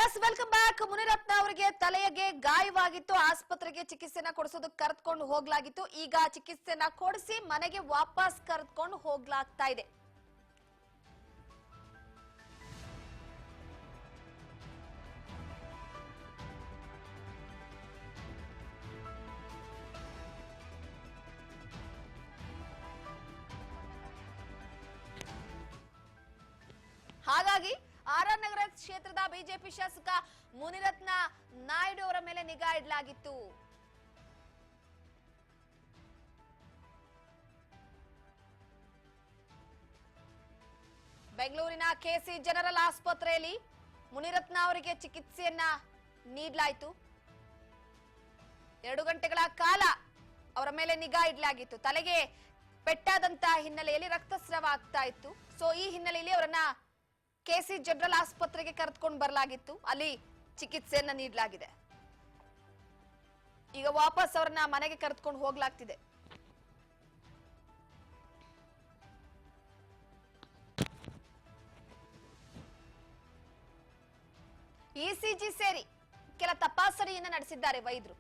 S welcome back. Munirathna ಅವರಿಗೆ ತಲೆಗೆ ಗಾಯವಾಗಿತ್ತು, ಆಸ್ಪತ್ರೆಗೆ ಚಿಕಿತ್ಸೆನ ಕೊಡಿಸೋದಕ್ಕೆ ಕರೆದುಕೊಂಡು ಹೋಗ್ಲಾಗಿತ್ತು. ಈಗ ಚಿಕಿತ್ಸೆನ ಕೊಡಿಸಿ ಮನೆಗೆ ವಾಪಸ್ ಕರೆದುಕೊಂಡು ಹೋಗ್ಲಾಗ್ತಾ ಇದೆ. ಹಾಗಾಗಿ ಆರ್.ಆರ್. ನಗರ ಕ್ಷೇತ್ರದ ಬಿಜೆಪಿ ಶಾಸಕ ಮುನಿರತ್ನ ನಾಯ್ಡು ಅವರ ಮೇಲೆ ನಿಗಾ ಇಡಲಾಗಿತ್ತು. ಬೆಂಗಳೂರಿನ ಕೆಸಿ ಜನರಲ್ ಆಸ್ಪತ್ರೆಯಲ್ಲಿ ಮುನಿರತ್ನ ಅವರಿಗೆ ಚಿಕಿತ್ಸೆಯನ್ನ ನೀಡಲಾಯಿತು. 2 ಗಂಟೆಗಳ ಕಾಲ ಅವರ ಮೇಲೆ ನಿಗಾ ಇಡಲಾಗಿತ್ತು. ತಲೆಗೆ ಪೆಟ್ಟಾದಂತಹ ಹಿನ್ನೆಲೆಯಲ್ಲಿ ರಕ್ತಸ್ರಾವ ಆಗ್ತಾ ಇತ್ತು. ಸೊ ಈ ಹಿನ್ನೆಲೆಯಲ್ಲಿ ಅವರನ್ನ ಕೆಸಿ ಜನರಲ್ ಆಸ್ಪತ್ರೆಗೆ ಕರೆದುಕೊಂಡು ಬರಲಾಗಿತ್ತು. ಅಲ್ಲಿ ಚಿಕಿತ್ಸೆಯನ್ನ ನೀಡಲಾಗಿದೆ. ಈಗ ವಾಪಸ್ ಅವರನ್ನ ಮನೆಗೆ ಕರೆದುಕೊಂಡು ಹೋಗ್ಲಾಗ್ತಿದೆ. ಇಸಿಜಿ ಸೇರಿ ಕೆಲ ತಪಾಸಣೆಯನ್ನ ನಡೆಸಿದ್ದಾರೆ ವೈದ್ಯರು.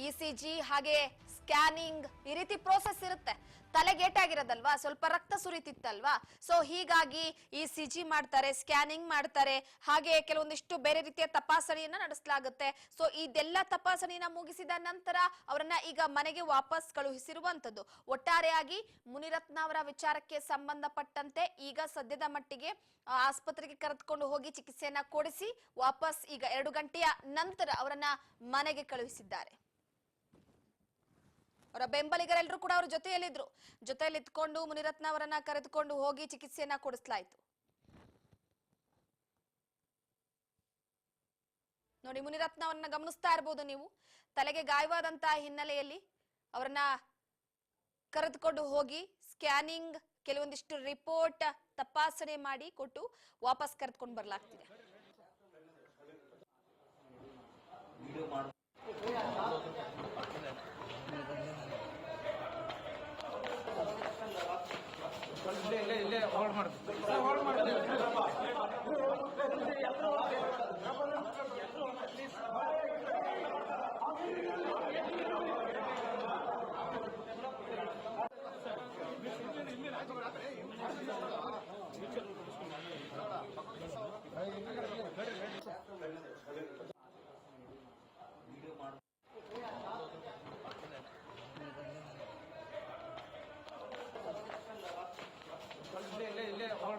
ಇಸಿಜಿ ಹಾಗೆ ಸ್ಕ್ಯಾನಿಂಗ್ ಈ ರೀತಿ ಪ್ರೋಸೆಸ್ ಇರುತ್ತೆ. ತಲೆಗೇಟಾಗಿರೋದಲ್ವಾ, ಸ್ವಲ್ಪ ರಕ್ತ ಸುರಿತಿತ್ತಲ್ವಾ, ಸೊ ಹೀಗಾಗಿ ಇಸಿಜಿ ಮಾಡ್ತಾರೆ, ಸ್ಕ್ಯಾನಿಂಗ್ ಮಾಡ್ತಾರೆ, ಹಾಗೆ ಕೆಲವೊಂದಿಷ್ಟು ಬೇರೆ ರೀತಿಯ ತಪಾಸಣೆಯನ್ನ ನಡೆಸಲಾಗುತ್ತೆ. ಸೊ ಇದೆಲ್ಲ ತಪಾಸಣೆಯನ್ನ ಮುಗಿಸಿದ ನಂತರ ಅವರನ್ನ ಈಗ ಮನೆಗೆ ವಾಪಸ್ ಕಳುಹಿಸಿರುವಂತದ್ದು. ಒಟ್ಟಾರೆಯಾಗಿ ಮುನಿರತ್ನ ಅವರ ವಿಚಾರಕ್ಕೆ ಸಂಬಂಧಪಟ್ಟಂತೆ ಈಗ ಸದ್ಯದ ಮಟ್ಟಿಗೆ ಆಸ್ಪತ್ರೆಗೆ ಕರೆದುಕೊಂಡು ಹೋಗಿ ಚಿಕಿತ್ಸೆಯನ್ನ ಕೊಡಿಸಿ ವಾಪಸ್ ಈಗ 2 ಗಂಟೆಯ ನಂತರ ಅವರನ್ನ ಮನೆಗೆ ಕಳುಹಿಸಿದ್ದಾರೆ. ಅವರ ಬೆಂಬಲಿಗರೆಲ್ಲರೂ ಕೂಡ ಅವರ ಜೊತೆಯಲ್ಲಿ ಇದ್ಕೊಂಡು ಮುನಿರತ್ನ ಅವರನ್ನ ಕರೆದುಕೊಂಡು ಹೋಗಿ ಚಿಕಿತ್ಸೆಯನ್ನ ಕೊಡಿಸಲಾಯಿತು. ನೋಡಿ, ಮುನಿರತ್ನ ಅವರನ್ನ ಗಮನಿಸ್ತಾ ಇರಬಹುದು ನೀವು. ತಲೆಗೆ ಗಾಯವಾದಂತಹ ಹಿನ್ನೆಲೆಯಲ್ಲಿ ಅವರನ್ನ ಕರೆದುಕೊಂಡು ಹೋಗಿ ಸ್ಕ್ಯಾನಿಂಗ್, ಕೆಲವೊಂದಿಷ್ಟು ರಿಪೋರ್ಟ್ ತಪಾಸಣೆ ಮಾಡಿ ಕೊಟ್ಟು ವಾಪಸ್ ಕರೆದುಕೊಂಡು ಬರಲಾಗ್ತಿದೆ. ಇಲ್ಲೇ ಹೋಲ್ಡ್ ಮಾಡುದು. ಇಲ್ಲೇ ಹೋಲ್ಡ್ ಮಾಡುದು. ಇಲ್ಲೇ ಹೋಲ್ಡ್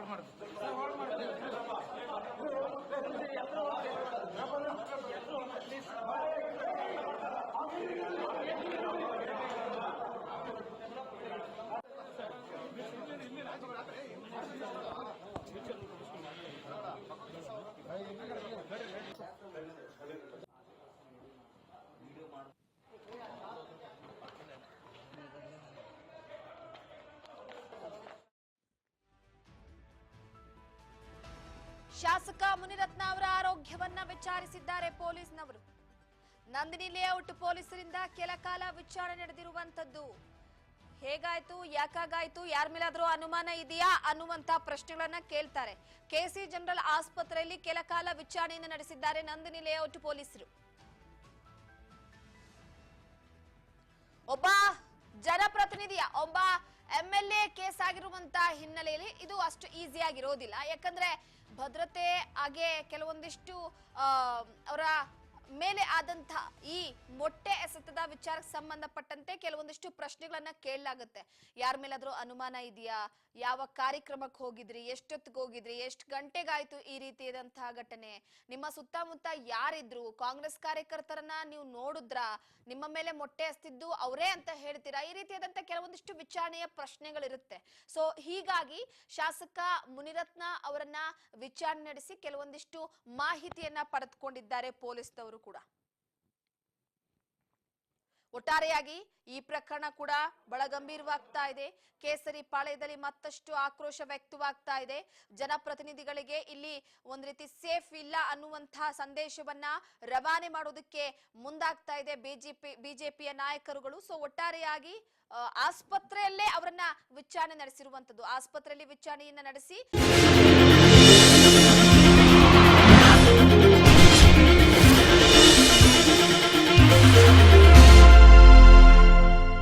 ಮಾಡುದು. ಶಾಸಕ ಮುನಿರತ್ನ ಅವರ ಆರೋಗ್ಯವನ್ನ ವಿಚಾರಿಸಿದ್ದಾರೆ ಪೊಲೀಸ್ನವರು. ನಂದಿನಿ ಲೇಔಟ್ ಪೊಲೀಸರಿಂದ ಕೆಲ ಕಾಲ ವಿಚಾರಣೆ ನಡೆದಿರುವಂತದ್ದು. ಹೇಗಾಯ್ತು, ಯಾಕಾಗಾಯ್ತು, ಯಾರ ಮೇಲಾದ್ರೂ ಅನುಮಾನ ಇದೆಯಾ ಅನ್ನುವಂತ ಪ್ರಶ್ನೆಗಳನ್ನ ಕೇಳ್ತಾರೆ. ಕೆಸಿ ಜನರಲ್ ಆಸ್ಪತ್ರೆಯಲ್ಲಿ ಕೆಲ ಕಾಲ ವಿಚಾರಣೆಯನ್ನು ನಡೆಸಿದ್ದಾರೆ ನಂದಿನಿ ಲೇಔಟ್ ಪೊಲೀಸರು. ಒಬ್ಬ ಜನಪ್ರತಿನಿಧಿಯ, ಒಬ್ಬ MLA ಕೇಸ್ ಆಗಿರುವಂತಹ ಹಿನ್ನೆಲೆಯಲ್ಲಿ ಇದು ಅಷ್ಟು ಈಸಿ ಆಗಿರೋದಿಲ್ಲ. ಯಾಕಂದ್ರೆ ಭದ್ರತೆ ಹಾಗೆ ಕೆಲವೊಂದಿಷ್ಟು ಅವರ ಮೇಲೆ ಆದಂತ ಈ ಮೊಟ್ಟೆ ಎಸೆತದ ವಿಚಾರಕ್ಕೆ ಸಂಬಂಧಪಟ್ಟಂತೆ ಕೆಲವೊಂದಿಷ್ಟು ಪ್ರಶ್ನೆಗಳನ್ನ ಕೇಳಲಾಗುತ್ತೆ. ಯಾರ ಮೇಲಾದ್ರೂ ಅನುಮಾನ ಇದೆಯಾ, ಯಾವ ಕಾರ್ಯಕ್ರಮಕ್ಕೆ ಹೋಗಿದ್ರಿ, ಎಷ್ಟೊತ್ತಿಗೆ ಹೋಗಿದ್ರಿ, ಎಷ್ಟು ಗಂಟೆಗಾಯ್ತು ಈ ರೀತಿಯಾದಂತಹ ಘಟನೆ, ನಿಮ್ಮ ಸುತ್ತಮುತ್ತ ಯಾರಿದ್ರು, ಕಾಂಗ್ರೆಸ್ ಕಾರ್ಯಕರ್ತರನ್ನ ನೀವು ನೋಡಿದ್ರಾ, ನಿಮ್ಮ ಮೇಲೆ ಮೊಟ್ಟೆ ಎಸೆದಿದ್ದು ಅವರೇ ಅಂತ ಹೇಳ್ತೀರಾ, ಈ ರೀತಿಯಾದಂತ ಕೆಲವೊಂದಿಷ್ಟು ವಿಚಾರಣೆಯ ಪ್ರಶ್ನೆಗಳಿರುತ್ತೆ. ಸೊ ಹೀಗಾಗಿ ಶಾಸಕ ಮುನಿರತ್ನ ಅವರನ್ನ ವಿಚಾರಣೆ ನಡೆಸಿ ಕೆಲವೊಂದಿಷ್ಟು ಮಾಹಿತಿಯನ್ನ ಪಡೆದುಕೊಂಡಿದ್ದಾರೆ ಪೊಲೀಸ್ನವರು ಕೂಡ. ಒಟ್ಟಾರೆಯಾಗಿ ಈ ಪ್ರಕರಣ ಕೂಡ ಬಹಳ ಗಂಭೀರವಾಗ್ತಾ ಇದೆ. ಕೇಸರಿ ಪಾಳ್ಯದಲ್ಲಿ ಮತ್ತಷ್ಟು ಆಕ್ರೋಶ ವ್ಯಕ್ತವಾಗ್ತಾ ಇದೆ. ಜನಪ್ರತಿನಿಧಿಗಳಿಗೆ ಇಲ್ಲಿ ಒಂದ್ ರೀತಿ ಸೇಫ್ ಇಲ್ಲ ಅನ್ನುವಂತಹ ಸಂದೇಶವನ್ನ ರವಾನೆ ಮಾಡೋದಕ್ಕೆ ಮುಂದಾಗ್ತಾ ಇದೆ ಬಿಜೆಪಿಯ ನಾಯಕರುಗಳು. ಸೊ ಒಟ್ಟಾರೆಯಾಗಿ ಆಸ್ಪತ್ರೆಯಲ್ಲೇ ಅವರನ್ನ ವಿಚಾರಣೆ ನಡೆಸಿರುವಂತದ್ದು. ಆಸ್ಪತ್ರೆಯಲ್ಲಿ ವಿಚಾರಣೆಯನ್ನ ನಡೆಸಿ